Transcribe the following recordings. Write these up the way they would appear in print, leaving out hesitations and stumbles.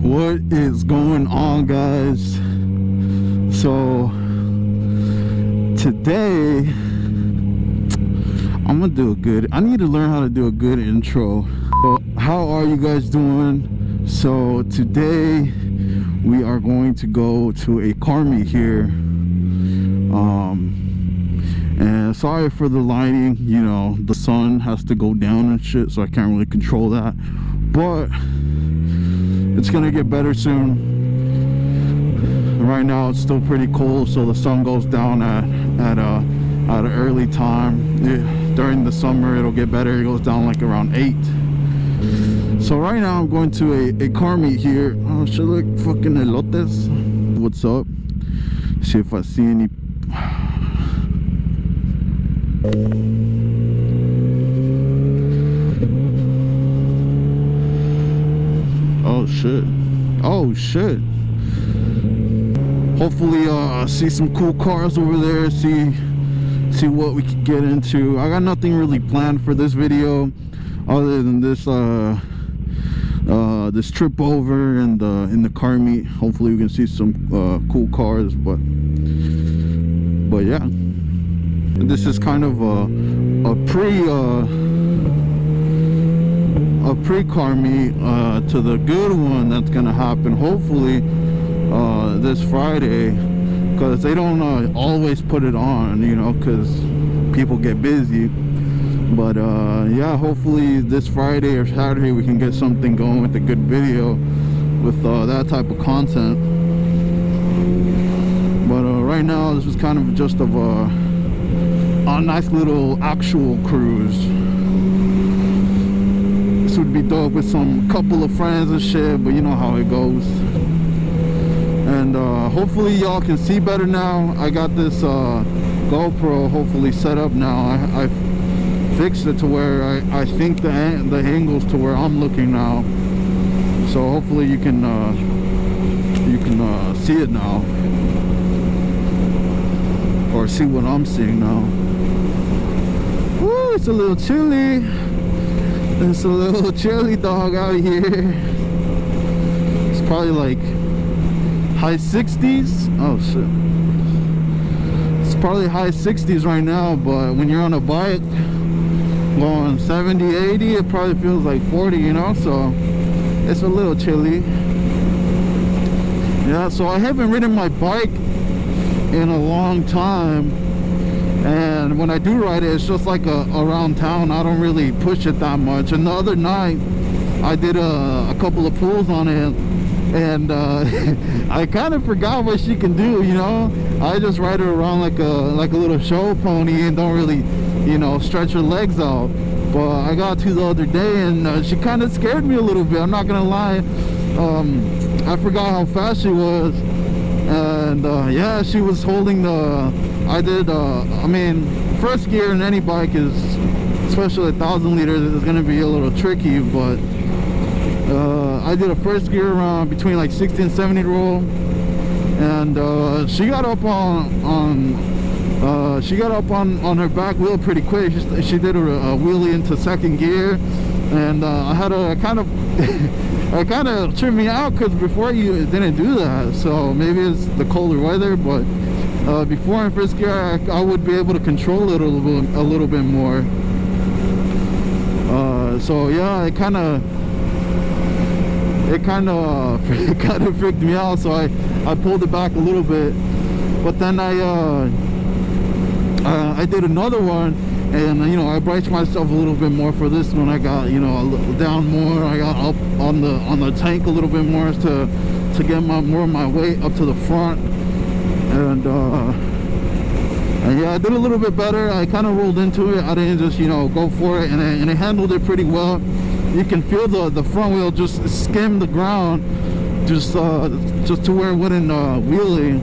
What is going on, guys? So today I'm gonna do I need to learn how to do a good intro. So how are you guys doing? So today we are going to go to a car meet here, and sorry for the lighting, you know, the sun has to go down and shit, so I can't really control that, but it's gonna get better soon. Right now it's still pretty cold, so the sun goes down at an early time. During the summer it'll get better, it goes down like around 8. So right now I'm going to a car meet here. Oh shit, look, fucking elotes. What's up? See if I see any. Oh shit. Oh shit. Hopefully see some cool cars over there, see what we can get into. I got nothing really planned for this video other than this this trip over and in the car meet. Hopefully we can see some cool cars, but yeah, this is kind of a pre-car meet to the good one that's gonna happen hopefully this Friday, because they don't always put it on, you know, because people get busy. But yeah, hopefully this Friday or Saturday we can get something going with a good video with that type of content. But right now this is kind of just of a nice little actual cruise. This would be dope with some couple of friends and shit, but you know how it goes. And hopefully y'all can see better now. I got this GoPro hopefully set up now. I fixed it to where I think the angles to where I'm looking now. So hopefully you can see it now, or see what I'm seeing now. Woo, it's a little chilly. It's a little chilly dog out here. It's probably like high 60s. Oh shit, it's probably high 60s right now, but when you're on a bike going 70, 80, it probably feels like 40, you know, so it's a little chilly. Yeah, so I haven't ridden my bike in a long time, and when I do ride it, it's just like around town. I don't really push it that much. And the other night I did a couple of pulls on it, and I kind of forgot what she can do, you know. I just ride her around like a little show pony and don't really, you know, stretch her legs out. But I got to the other day and she kind of scared me a little bit, I'm not gonna lie. I forgot how fast she was, and yeah, she was holding the I mean, first gear in any bike is, especially 1,000 liters, is gonna be a little tricky, but I did a first gear around between like 60 and 70 roll, and she got up on her back wheel pretty quick. She did a wheelie into second gear, and I had a kind of it kind of tripped me out, because before you didn't do that. So maybe it's the colder weather, but before in first gear I would be able to control it a little bit more. So yeah, it kind of freaked me out, so I pulled it back a little bit. But then I did another one, and you know, I braced myself a little bit more for this one. I got, you know, a little down more, I got up on the tank a little bit more to get more of my weight up to the front, and yeah, I did a little bit better. I kind of rolled into it. I didn't just, you know, go for it, and it handled it pretty well. You can feel the front wheel just skim the ground, just to where it wouldn't wheelie.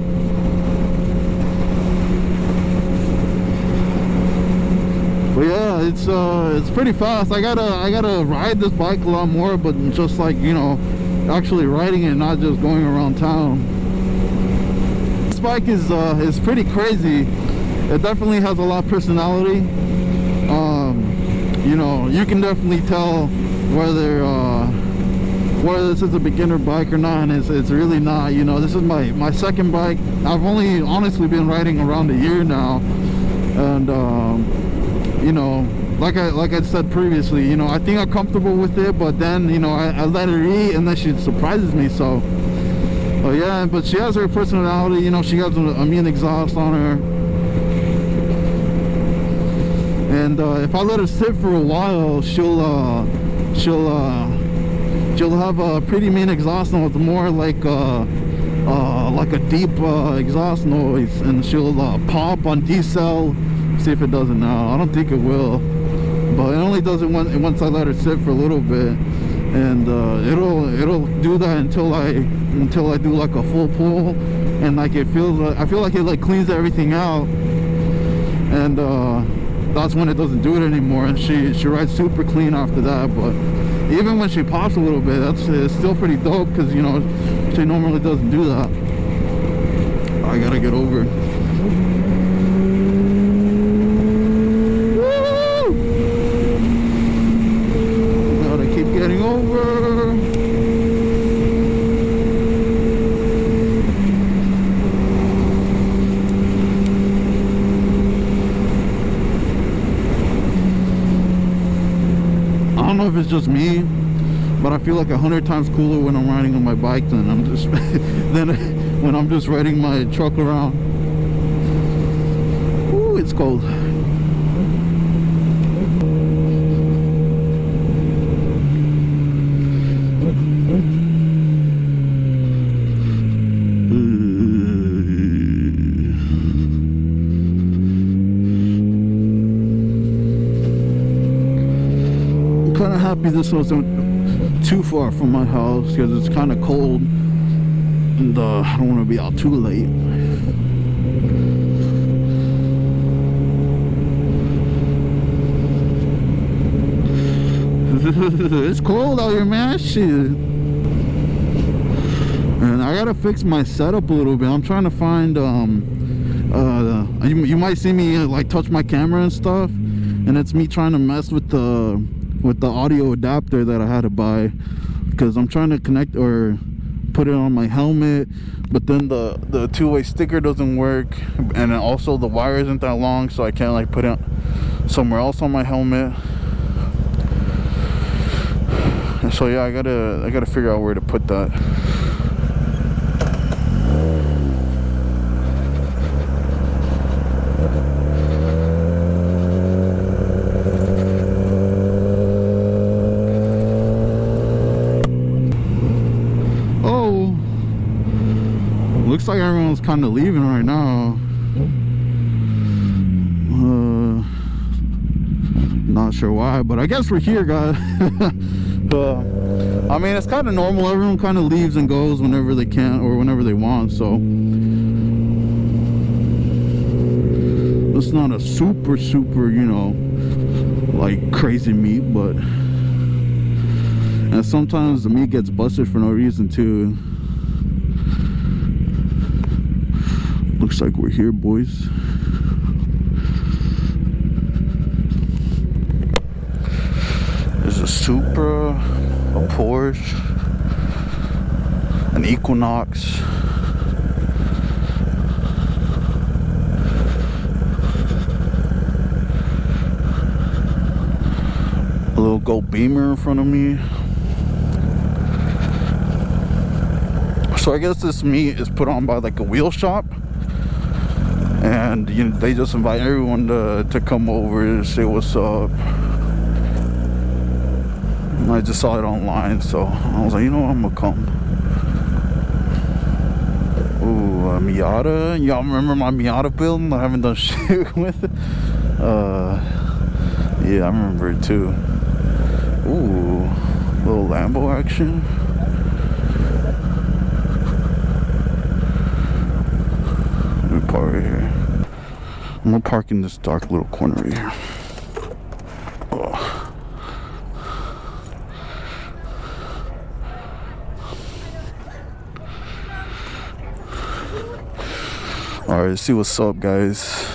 But yeah, it's pretty fast. I gotta ride this bike a lot more, but just like, you know, actually riding it, not just going around town. This bike is pretty crazy. It definitely has a lot of personality. You know, you can definitely tell whether whether this is a beginner bike or not, and it's really not. You know, this is my second bike. I've only honestly been riding around a year now, and you know, like I said previously, you know, I think I'm comfortable with it, but then, you know, I let her eat and then she surprises me. So yeah, but she has her personality. You know, she has a mean exhaust on her, and if I let her sit for a while, she'll have a pretty mean exhaust note, more like a deep exhaust noise, and she'll pop on decel. See if it does it now. I don't think it will, but it only does it once I let her sit for a little bit, and it'll do that until I do like a full pull, and like it feels like, I feel like it like cleans everything out, and that's when it doesn't do it anymore, and she rides super clean after that. But even when she pops a little bit, it's still pretty dope, because, you know, she normally doesn't do that. I gotta get over it. Gotta keep getting over. I don't know if it's just me, but I feel like 100 times cooler when I'm riding on my bike than when I'm just riding my truck around. Ooh, it's cold. I'm kind of happy this wasn't too far from my house, because it's kind of cold, and I don't want to be out too late. It's cold out here, man. Shit. And I gotta fix my setup a little bit. I'm trying to find you might see me like touch my camera and stuff, and it's me trying to mess with the audio adapter that I had to buy, because I'm trying to connect or put it on my helmet, but then the two-way sticker doesn't work, and then also the wire isn't that long, so I can't like put it somewhere else on my helmet. So yeah, I gotta figure out where to put that. Looks like everyone's kind of leaving right now. Not sure why, but I guess we're here, guys. I mean, it's kind of normal. Everyone kind of leaves and goes whenever they can or whenever they want, so it's not a super, you know, like crazy meet, but and sometimes the meat gets busted for no reason too. Looks like we're here, boys. There's a Supra, a Porsche, an Equinox, a little gold Beamer in front of me. So I guess this meet is put on by like a wheel shop, and you know, they just invite everyone to come over and say what's up. And I just saw it online, so I was like, you know what, I'm gonna come. Ooh, a Miata. Y'all remember my Miata build? I haven't done shit with it. Yeah, I remember it too. Ooh, little Lambo action. Let me park right here. I'm gonna park in this dark little corner right here. Oh. Alright, let's see what's up, guys.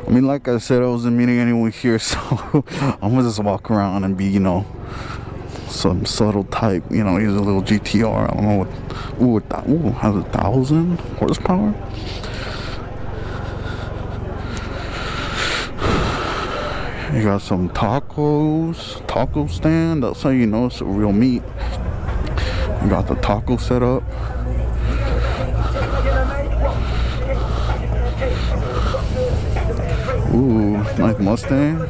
I mean, like I said, I wasn't meeting anyone here, so I'm gonna just walk around and be, you know, some subtle type, you know, use a little GTR. I don't know what, ooh, has 1,000 horsepower. You got some taco stand. That's how you know it's a real meat. You got the taco set up. Ooh, nice Mustang.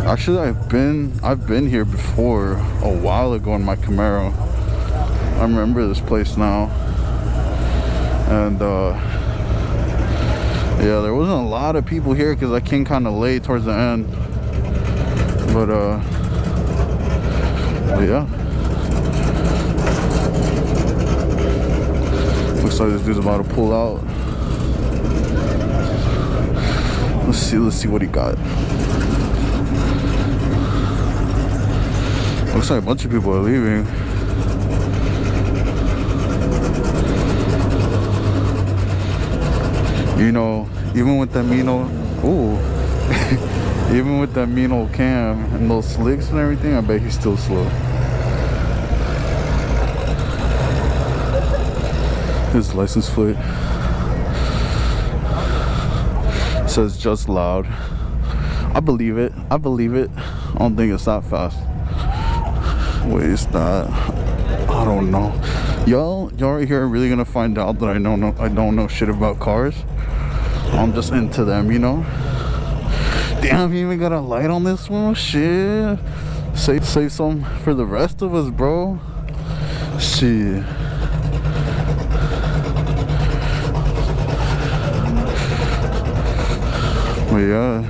Actually, I've been here before a while ago in my Camaro. I remember this place now. And yeah, there wasn't a lot of people here because I came kind of late towards the end. But yeah. Looks like this dude's about to pull out. Let's see what he got. Looks like a bunch of people are leaving. You know, even with that mean old, ooh, even with that mean old cam and those slicks and everything, I bet he's still slow. His license plate says just loud. I believe it. I believe it. I don't think it's that fast. Wait, is that? I don't know. Y'all right here are really gonna find out that I don't know shit about cars. I'm just into them, you know. Damn, you even got a light on this one. Shit. Save some for the rest of us, bro. Shit. But yeah,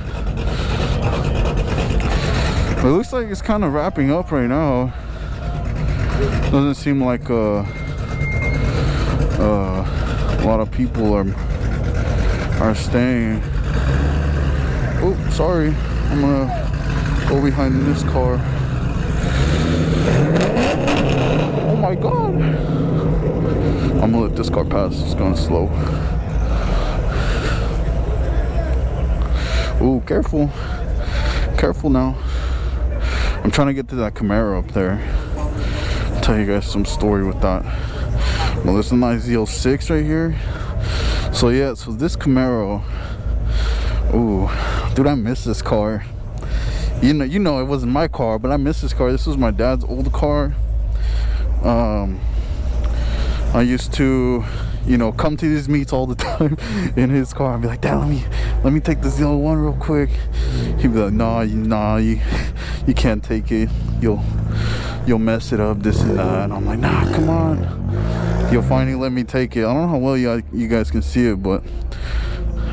it looks like it's kind of wrapping up right now. Doesn't seem like a lot of people are staying. Oh, sorry. I'm gonna go behind this car. Oh my god. I'm gonna let this car pass. It's going slow. Oh, careful. Careful now. I'm trying to get to that Camaro up there. I'll tell you guys some story with that. Well, there's a nice Z06 right here. So yeah, so this Camaro. Ooh, dude, I miss this car. You know, it wasn't my car, but I miss this car. This was my dad's old car. I used to, you know, come to these meets all the time in his car and be like, Dad, let me take the Z01 real quick. He'd be like, nah, you can't take it. You'll mess it up, this and that. And I'm like, nah, come on. He'll finally let me take it. I don't know how well you guys can see it, but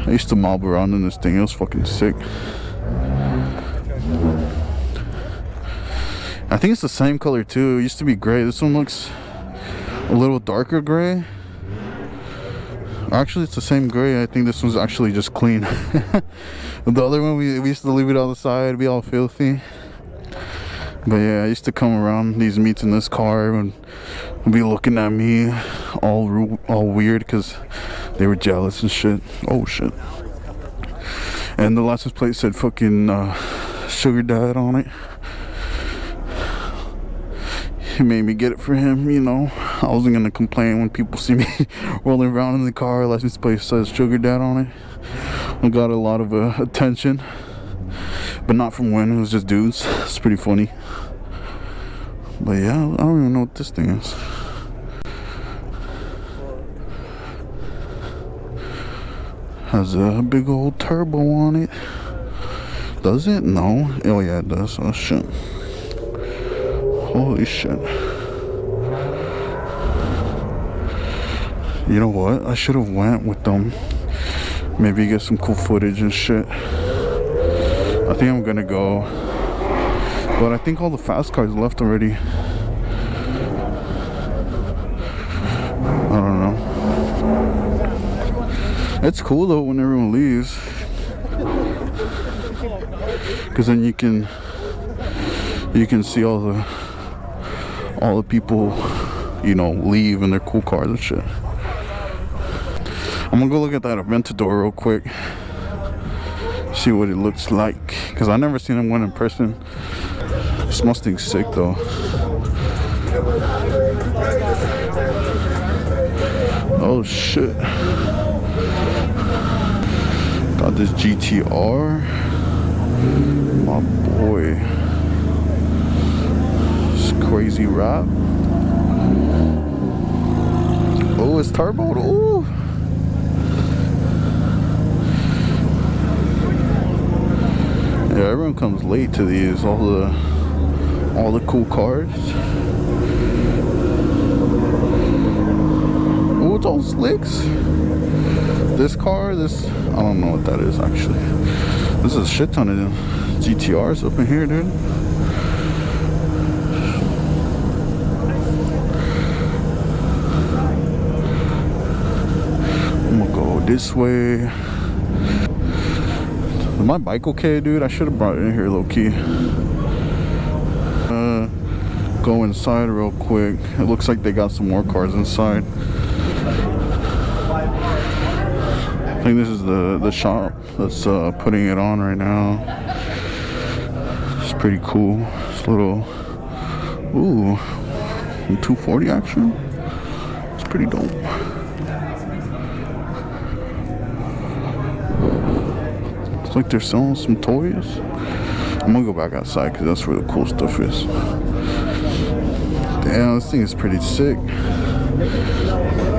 I used to mob around in this thing. It was fucking sick. I think it's the same color too. It used to be gray. This one looks a little darker gray. Actually, it's the same gray. I think this one's actually just clean. The other one, we used to leave it on the side, be all filthy. But yeah, I used to come around these meets in this car and be looking at me all weird because they were jealous and shit. Oh shit. And the license plate said fucking sugar dad on it. He made me get it for him, you know. I wasn't gonna complain when people see me rolling around in the car. License plate says sugar dad on it. I got a lot of attention, but not from women. It was just dudes. It's pretty funny. But yeah, I don't even know what this thing is. Has a big old turbo on it. Does it? No. Oh yeah, it does. Oh shit. Holy shit. You know what? I should have went with them. Maybe get some cool footage and shit. I think I'm gonna go. But I think all the fast cars left already. I don't know. It's cool though when everyone leaves. Cause then you can see all the people, you know, leave in their cool cars and shit. I'm gonna go look at that Aventador real quick, see what it looks like, because I never seen one in person. This Mustang's sick though. Oh shit. Got this GTR. My boy. This crazy wrap. Oh, it's turboed. Ooh. Yeah, everyone comes late to these. All the cool cars. Oh, it's all slicks. This car, this, I don't know what that is actually. This is a shit ton of GTRs up in here, dude. I'm gonna go this way. Is my bike okay, dude? I should have brought it in here low key. Go inside real quick. It looks like they got some more cars inside. I think this is the shop that's putting it on right now. It's pretty cool. This little, ooh, 240 action. It's pretty dope. It's like they're selling some toys. I'm gonna go back outside because that's where the cool stuff is. Damn, this thing is pretty sick.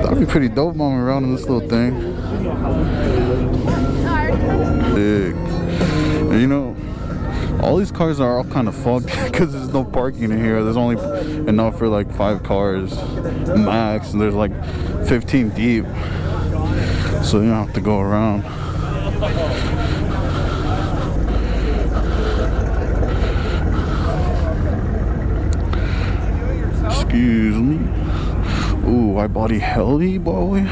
That'd be pretty dope moving around in this little thing. Big. And you know, all these cars are all kind of fucked because there's no parking in here. There's only enough for like 5 cars max, and there's like 15 deep, so you don't have to go around. Excuse me. Ooh, wide body heli, boy.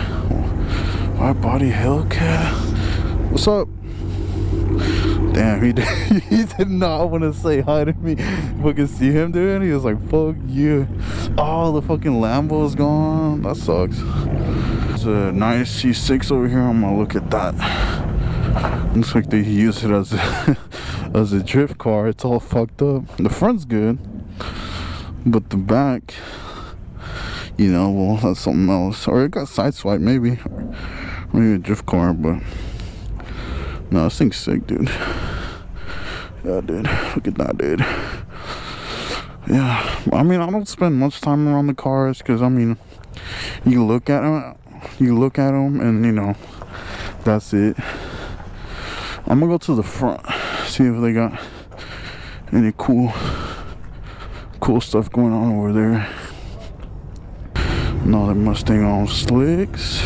Wide body Hellcat. What's up? Damn, he did not want to say hi to me. Fucking see him, dude. He was like, fuck you. Oh, the fucking Lambo's gone. That sucks. There's a nice C6 over here. I'm gonna look at that. Looks like they use it as as a drift car. It's all fucked up. The front's good, but the back, you know, well, that's something else. Or it got sideswiped, maybe a drift car, but no, this thing's sick, dude. Yeah, dude, look at that, dude. Yeah, I mean, I don't spend much time around the cars because, I mean, you look at them, and you know, that's it. I'm gonna go to the front, see if they got any cool stuff going on over there. Another Mustang on slicks.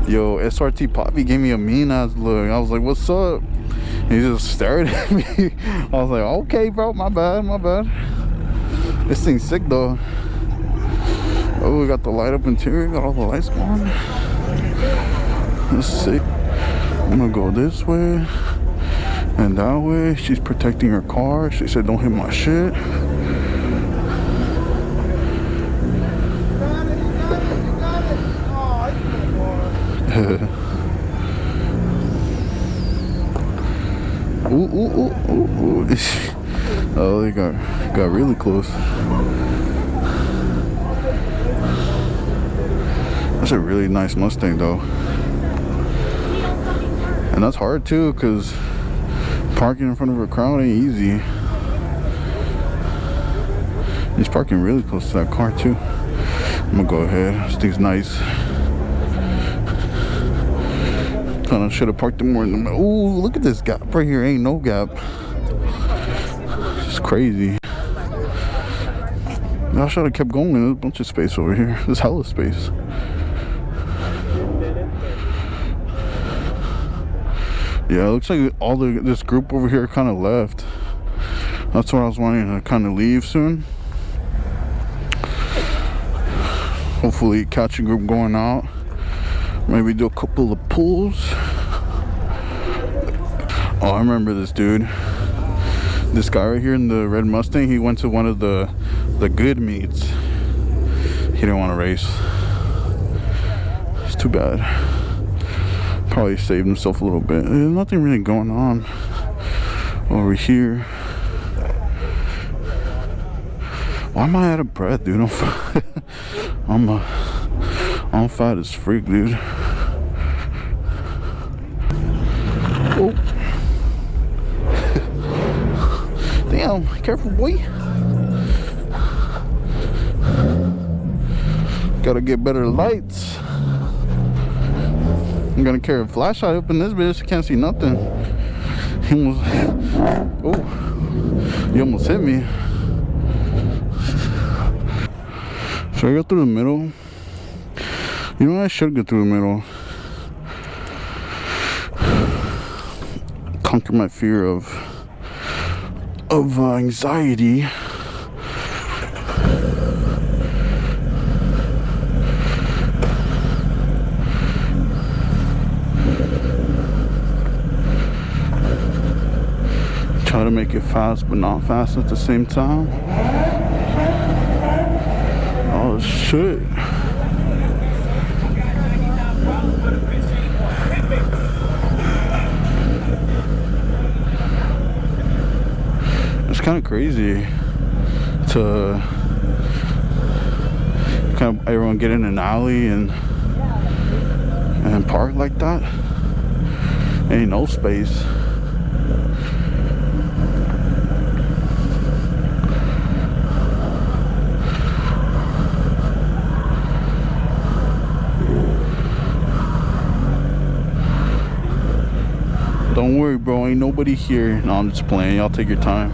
Yo, SRT Poppy gave me a mean ass look. I was like, what's up? He just stared at me. I was like, okay, bro, my bad. This thing's sick though. Oh, we got the light up interior, got all the lights going. That's sick. I'm gonna go this way and that way. She's protecting her car. She said, don't hit my shit. Ooh. Oh, they got really close. That's a really nice Mustang though. And that's hard too, because parking in front of a crowd ain't easy. He's parking really close to that car too. I'm gonna go ahead. This thing's nice. Kinda should have parked it more in the middle. Ooh, look at this gap right here. Ain't no gap. It's crazy. I should have kept going. There's a bunch of space over here. There's hella space. Yeah, it looks like all this group over here kind of left. That's why I was wanting to kind of leave soon. Hopefully catch a group going out. Maybe do a couple of pulls. Oh, I remember this dude. This guy right here in the red Mustang, he went to one of the good meets. He didn't want to race. It's too bad. Probably saved himself a little bit. There's nothing really going on over here. Why am I out of breath, dude? I'm fat as freak, dude. Oh. Damn, careful, boy. Gotta get better lights. I'm gonna carry a flashlight up in this bitch. I can't see nothing. He almost, oh, you almost hit me. Should I go through the middle? You know, I should go through the middle. Conquer my fear of anxiety. Try to make it fast, but not fast at the same time. Oh shit. It's kind of crazy to kind of everyone get in an alley and park like that. Ain't no space. Don't worry, bro, ain't nobody here. No, I'm just playing. Y'all take your time.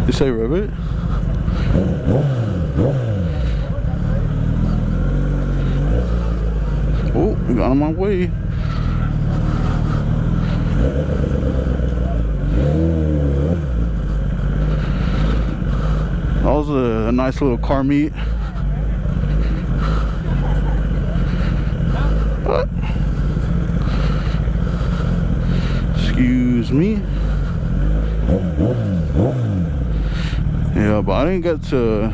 You say ribbit? Oh, we got on my way. That was a nice little car meet. What? Excuse me. Yeah, but I didn't get to.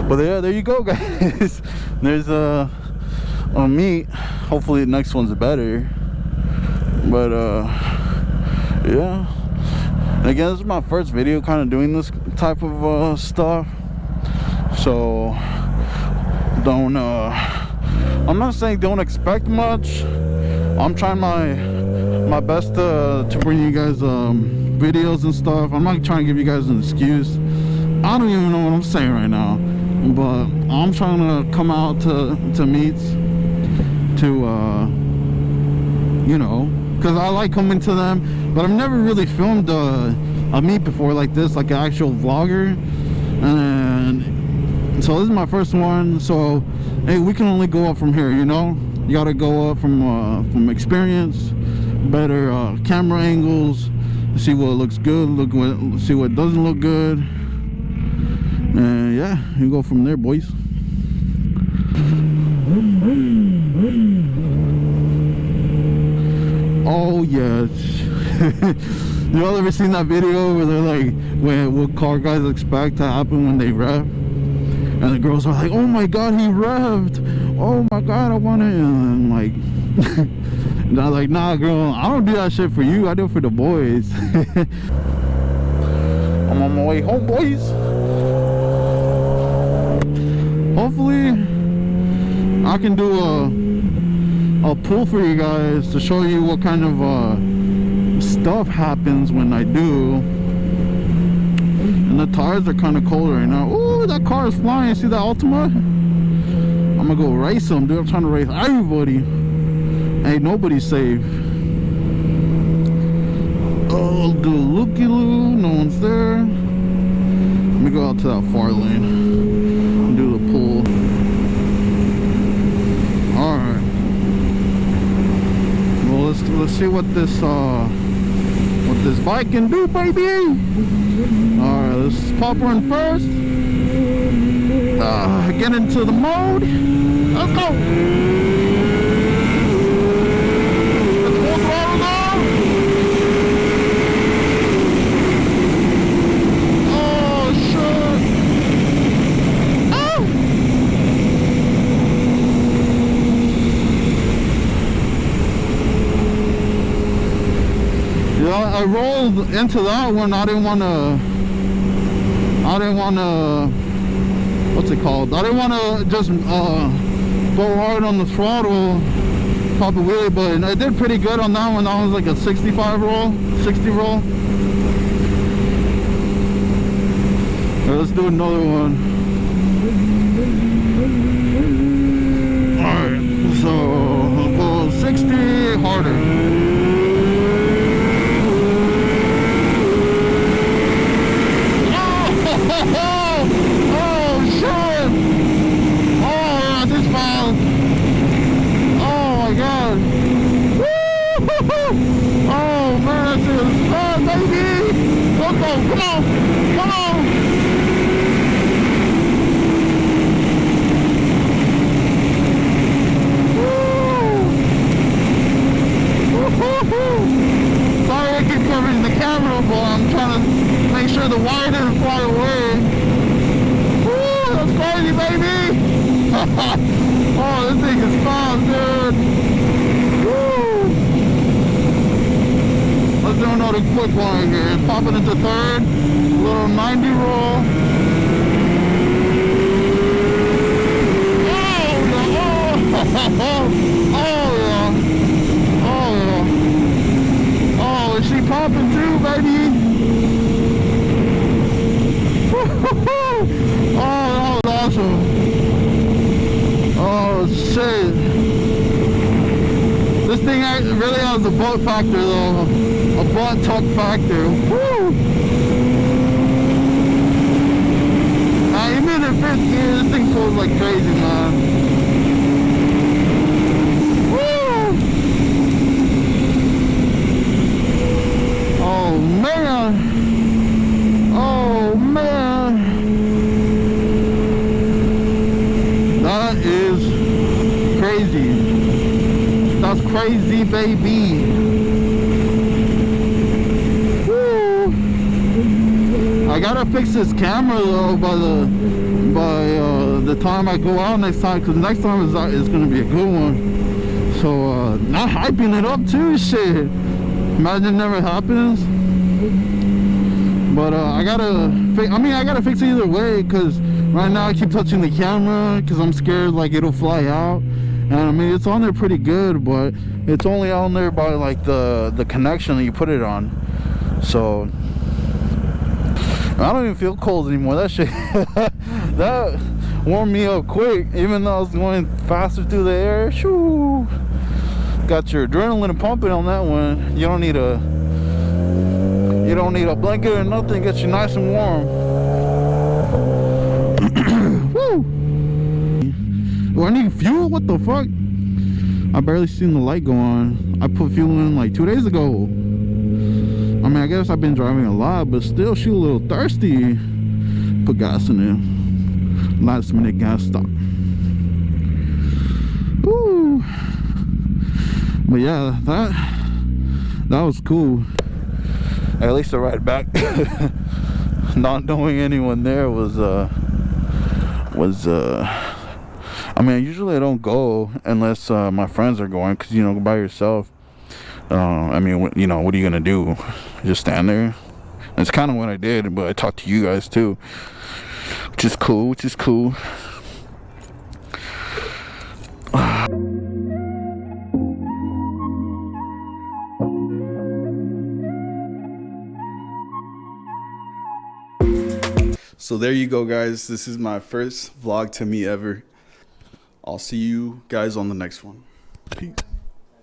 But yeah, there you go, guys. There's a meet. Hopefully the next one's better. But yeah. And again, this is my first video kind of doing this type of stuff. So don't I'm not saying don't expect much. I'm trying my best to bring you guys videos and stuff. I'm not trying to give you guys an excuse. I don't even know what I'm saying right now, but I'm trying to come out to meets to you know, because I like coming to them, but I've never really filmed a meet before like this, like an actual vlogger. And so this is my first one. So hey, we can only go up from here, you know. You gotta go up from experience, better camera angles, see what looks good, see what doesn't look good, and yeah, you go from there, boys. Oh yes. Y'all ever seen that video where they're like, what car guys expect to happen when they rev? And the girls are like, oh my god, he revved. Oh my god, I want it. And I'm like, and I'm like, nah girl, I don't do that shit for you, I do it for the boys. I'm on my way home, boys. Hopefully I can do a pull for you guys to show you what kind of stuff happens when I do. And the tires are kind of cold right now. Ooh, that car is flying. See that Altima? I'm gonna go race them, dude. I'm trying to race everybody. Ain't nobody safe. Oh, do a looky-loo. No one's there. Let me go out to that far lane and do the pull. Alright. Well, let's see what this bike can do, baby. Alright, let's pop her in first. get into the mode. Let's go. Let's full throttle now. Oh shit. Oh. Yeah, I rolled into that one. I didn't want to, what's it called? I didn't want to just go hard on the throttle, pop a wheelie, but I did pretty good on that one. That was like a 65 roll, 60 roll. Right, let's do another one. Alright, so I'll go 60 harder. Come on, come on. Sorry I keep covering the camera, but I'm trying to make sure the wire doesn't fly away. Woo, that's crazy, baby. Oh, this thing is fast, dude. Woo. Let's do another quick one here. Popping into third. Little 90 roll. Oh yeah. Oh yeah. Oh yeah. Oh, is she popping too, baby? Oh, that was awesome. Oh shit. This thing really has a butt factor though. A butt tuck factor. Woo! Even in fifth gear, this thing pulls like crazy, man. Woo! Oh man! Oh man! That is crazy. That's crazy, baby. I gotta fix this camera though by the time I go out next time, because next time is gonna be a good one. So not hyping it up too, shit. Imagine it never happens. But I gotta fix it either way, because right now I keep touching the camera because I'm scared like it'll fly out. And I mean, it's on there pretty good, but it's only on there by like the connection that you put it on. So I don't even feel cold anymore. That shit that warmed me up quick, even though I was going faster through the air. Shoo. Got your adrenaline pumping on that one. You don't need a blanket or nothing. Gets you nice and warm. Woo! Do I need fuel? What the fuck? I barely seen the light go on. I put fuel in like 2 days ago. I mean, I guess I've been driving a lot, but still, she a little thirsty. Put gas in there. Last minute gas stop. Ooh. But yeah, that was cool. At least the ride back, not knowing anyone there was I mean, usually I don't go unless my friends are going, because, you know, by yourself, I mean, you know, what are you gonna do? Just stand there? That's kind of what I did, but I talked to you guys too, which is cool. So there you go, guys. This is my first vlog to me ever. I'll see you guys on the next one. Peace.